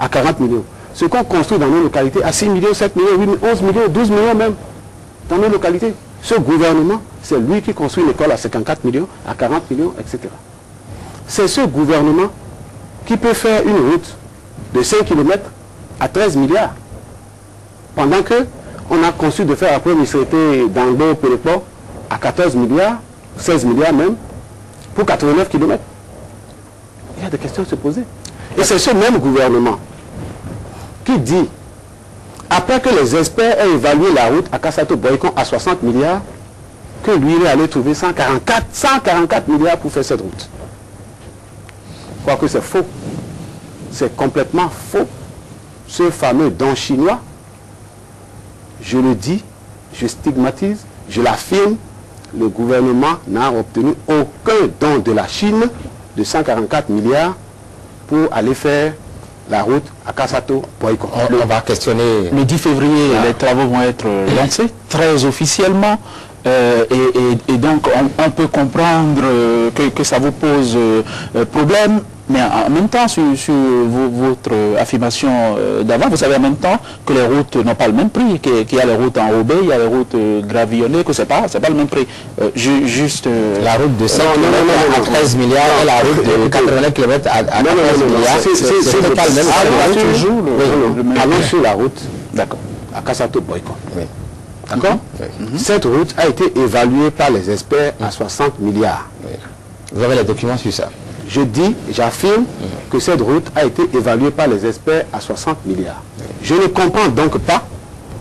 à 40 millions. Ce qu'on construit dans nos localités à 6 millions, 7 millions, 8 millions, 11 millions, 12 millions même, dans nos localités. Ce gouvernement, c'est lui qui construit une école à 54 millions, à 40 millions, etc. C'est ce gouvernement qui peut faire une route de 5 km à 13 milliards. Pendant que on a conçu de faire après l'université d'Ango Péleport à 14 milliards, 16 milliards même, pour 89 km. Il y a des questions à se poser. Et c'est ce même gouvernement qui dit, après que les experts aient évalué la route à Kassato-Boycon à 60 milliards, que lui, il est allé trouver 144 milliards pour faire cette route. Je crois que c'est faux. C'est complètement faux. Ce fameux don chinois, je le dis, je stigmatise, je l'affirme, le gouvernement n'a obtenu aucun don de la Chine de 144 milliards pour aller faire la route à Kassato-Boycon. On va questionner. Le 10 février, les travaux vont être lancés très officiellement. Et donc, on peut comprendre que ça vous pose problème. Mais en même temps, sur votre affirmation d'avant, vous savez en même temps que les routes n'ont pas le même prix, qu'il y a les routes enrobées, il y a les routes gravillonnées, que c'est pas le même prix. Juste... la route de 5 km à 13 milliards et la route de 89 km à 14 milliards, c'est pas le même prix. Allons sur la route d'accord, à Kassato-Boycon. D'accord. Cette route a été évaluée par les experts à 60 milliards. Vous avez les documents sur ça? Je dis, j'affirme que cette route a été évaluée par les experts à 60 milliards. Je ne comprends donc pas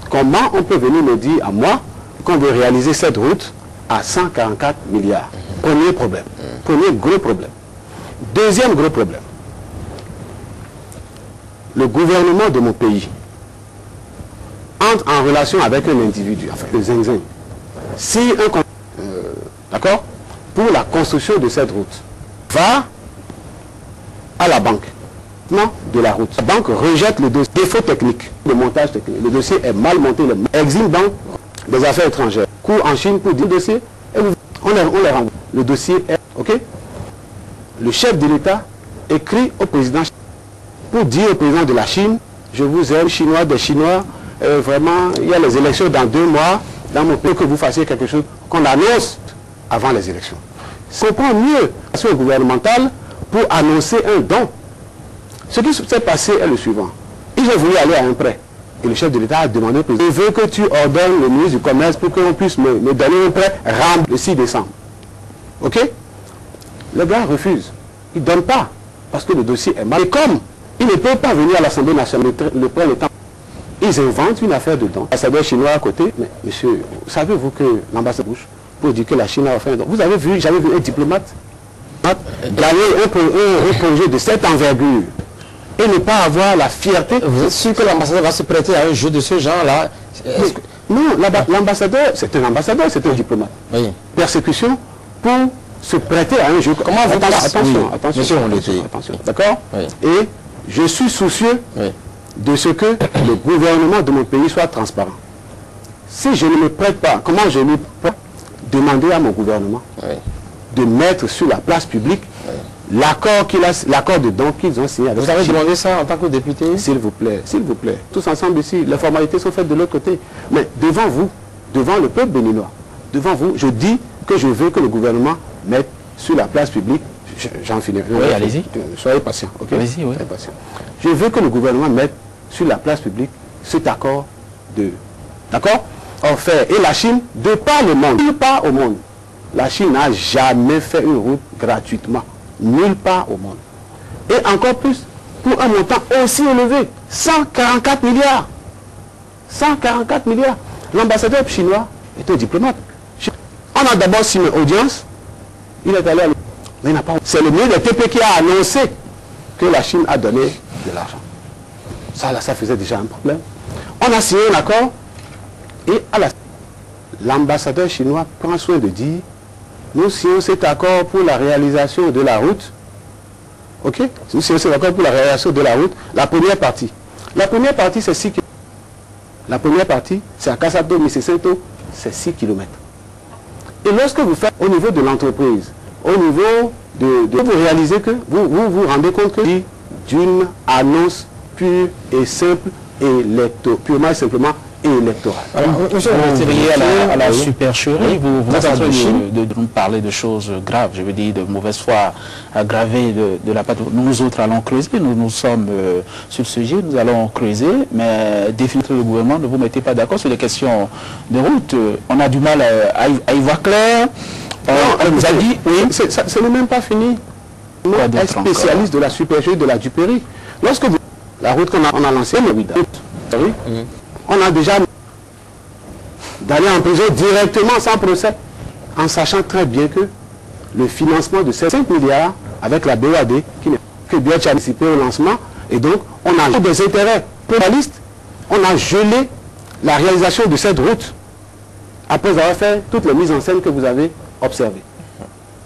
comment on peut venir me dire à moi qu'on veut réaliser cette route à 144 milliards. Premier problème. Premier gros problème. Deuxième gros problème. Le gouvernement de mon pays entre en relation avec un individu, enfin le zinzin. Si d'accord, pour la construction de cette route, va à la banque, non, de la route. La banque rejette le dossier, défaut technique, le montage technique. Le dossier est mal monté, Exim Banque des affaires étrangères, court en Chine pour dire le dossier, et on les renvoie. Le dossier est, ok. Le chef de l'État écrit au président pour dire au président de la Chine, je vous aime, Chinois, des Chinois, vraiment, il y a les élections dans 2 mois, dans mon pays, que vous fassiez quelque chose qu'on annonce avant les élections. Je comprends mieux l'action gouvernementale pour annoncer un don. Ce qui s'est passé est le suivant. Ils ont voulu aller à un prêt. Et le chef de l'État a demandé au président, je veux que tu ordonnes le ministre du Commerce pour qu'on puisse me donner un prêt le 6 décembre. Ok? Le gars refuse. Il ne donne pas. Parce que le dossier est mal. Et comme il ne peut pas venir à l'Assemblée nationale, le prêt étant, ils inventent une affaire de don. L'ambassadeur chinois à côté, mais monsieur, savez-vous que l'ambassade bouge pour dire que la Chine a fait un don? Vous avez vu, j'avais vu un diplomate gagner un projet de cette envergure et ne pas avoir la fierté. Vous êtes sûr que l'ambassadeur va se prêter à un jeu de ce genre-là? Non, l'ambassadeur, c'est un ambassadeur, c'est un diplomate. Oui. Persécution pour se prêter à un jeu. Comment vous attention, attention, d'accord? Oui. Et je suis soucieux de ce que le gouvernement de mon pays soit transparent. Si je ne me prête pas, comment je ne peux demander à mon gouvernement de mettre sur la place publique l'accord de don qu'ils ont signé avec. Vous avez demandé ça en tant que député? S'il vous plaît, tous ensemble ici, les formalités sont faites de l'autre côté. Mais devant vous, devant le peuple béninois, devant vous, je dis que je veux que le gouvernement mette sur la place publique, j'en finis. Oui, allez-y. Soyez patient, ok? Allez-y, oui. Soyez patient. Je veux que le gouvernement mette sur la place publique cet accord de... D'accord? Offert. Et la Chine, de par le monde, nulle part au monde, la Chine n'a jamais fait une route gratuitement. Nulle part au monde. Et encore plus, pour un montant aussi élevé, 144 milliards. 144 milliards. L'ambassadeur chinois est un diplomate. On a d'abord signé audience. Il est allé à mais il n'a pas... C'est le ministre des TP qui a annoncé que la Chine a donné de l'argent. Ça, là, ça faisait déjà un problème. On a signé un accord et à l'ambassadeur chinois prend soin de dire nous signons cet accord pour la réalisation de la route. Ok? Nous signons cet accord pour la réalisation de la route. La première partie. La première partie, c'est 6 km. La première partie, c'est à Kassato-Mississento, c'est 6 km. Et lorsque vous faites au niveau de l'entreprise, au niveau vous réalisez que vous vous rendez compte que d'une annonce pure et simple, purement et simplement électorale. Monsieur le ministre, à la supercherie, vous êtes en train de nous parler de choses graves, je veux dire de mauvaise foi aggravée de la part de nous autres allons creuser, nous sommes sur le sujet, nous allons creuser, mais définitivement le gouvernement ne vous mettez pas d'accord sur les questions de route. On a du mal à y voir clair. On nous a dit, oui. Ce n'est même pas fini. Moi, je suis spécialiste de la supercherie de la duperie. Lorsque vous... La route qu'on a lancée, on a déjà d'aller en prison directement sans procès, en sachant très bien que le financement de ces 5 milliards avec la BOAD, que Biotch a anticipé au lancement, et donc on a des intérêts pluralistes, on a gelé la réalisation de cette route après avoir fait toutes les mises en scène que vous avez observées.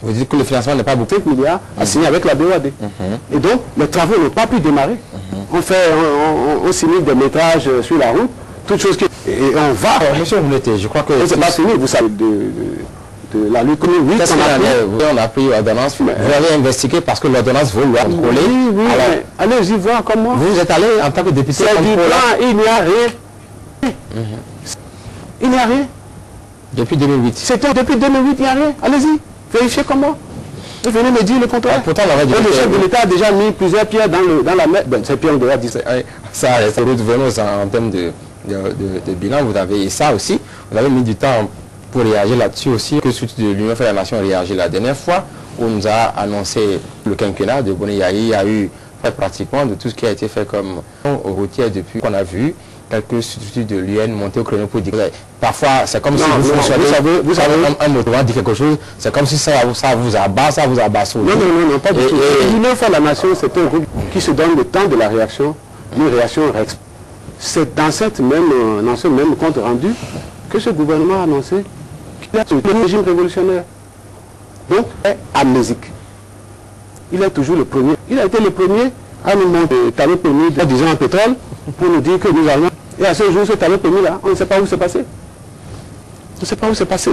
Vous dites que le financement n'est pas beaucoup. 5 milliards assignés avec la BOAD. Et donc, les travaux n'ont pas pu démarrer. On signe des métrages sur la route, toutes choses qui... Et on va... Monsieur Mouleté, je crois que... C'est pas fini, vous savez, de la lutte commune. Oui, on a pris l'ordonnance. Vous avez investigué parce que l'ordonnance vous l'a contrôlé. Oui, allez-y voir comme moi. Vous êtes allé en tant que député... C'est du plan, il n'y a rien. Il n'y a rien. Depuis 2008. C'était depuis 2008, il n'y a rien. Allez-y, vérifiez comment. Et venez me dire le contraire. Pourtant, le chef de l'État a déjà mis plusieurs pierres dans la mer. Ces pierres, on devrait dire ça. C'est route vraiment en termes de bilan. Vous avez ça aussi. Vous avez mis du temps pour réagir là-dessus aussi. Que surtout de l'Union fait la Nation réagit la dernière fois où on nous a annoncé le quinquennat de Boni Yahi. Il y a eu pratiquement de tout ce qui a été fait comme routière depuis qu'on a vu quelques substituts de l'UN monter au créneau pour dire. Parfois, c'est comme si vous savez un mouvement dit quelque chose, c'est comme si ça vous abat, ça vous abat. Non, pas du tout. L'Union fait la Nation, c'est un groupe qui se donne le temps de la réaction, une réaction réexpose. C'est dans ce même compte rendu que ce gouvernement a annoncé qu'il a le régime révolutionnaire. Donc, il est amnésique. Il est toujours le premier. Il a été le premier à nous montrer le talon permis de 10 ans en pétrole pour nous dire que nous allons... Et à ce jour, ce talon permis là, on ne sait pas où c'est passé. On ne sait pas où c'est passé.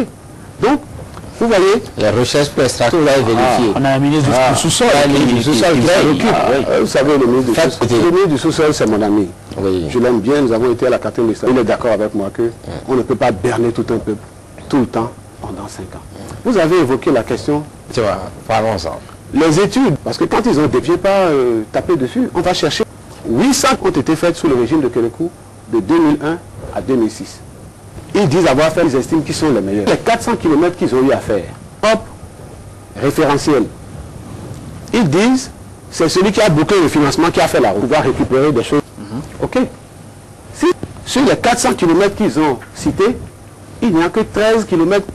Donc, vous voyez... Les recherches pour extraction, vous l'avez vérifié. On a un ministre du sous-sol. Vous savez, le ministre du sous-sol, c'est mon ami. Oui. Je l'aime bien, nous avons été à la 4e législature. Il est d'accord avec moi qu'on ne peut pas berner tout un peuple, tout le temps, pendant 5 ans. Vous avez évoqué la question... Tu vois, parlons ensemble. Les études, parce que quand ils ont des pieds pas tapés dessus, on va chercher. 800 ont été faites sous le régime de Kérékou de 2001 à 2006. Ils disent avoir fait les estimes qui sont les meilleurs. Les 400 km qu'ils ont eu à faire, hop, référentiel. Ils disent, c'est celui qui a bouclé le financement qui a fait la route, pouvoir récupérer des choses. Ok. Si sur les 400 km qu'ils ont cités, il n'y a que 13 km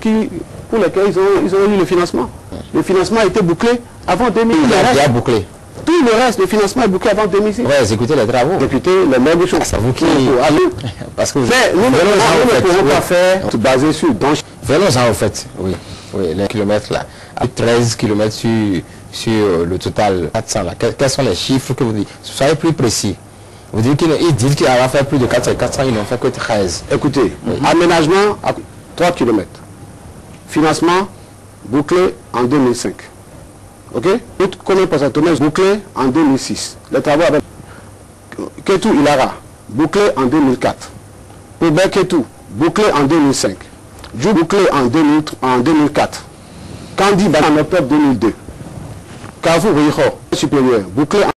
pour lesquels ils ont eu le financement. Le financement a été bouclé avant 2006. Il a déjà bouclé. Tout le reste, le financement est bouclé avant 2006. Oui, exécuter les travaux. Exécuter les mêmes choses. C'est vous qui... Parce que mais nous ne pouvons pas faire tout basé sur... Venons-en au fait, oui, les kilomètres là. 13 km sur le total 400 là. Quels sont les chiffres que vous dites? Soyez plus précis. Vous dites qu'ils disent qu'il va faire plus de 400, ils n'ont fait que 13. Écoutez, aménagement à 3 km. Financement bouclé en 2005. Ok? Combien pour cette bouclé en 2006. Les travaux avec Ketou Ilara, bouclé en 2004. Poubé Ketou, bouclé en 2005. Djou bouclé en 2004. Kandi en octobre 2002. Kavou Riho, supérieur, bouclé en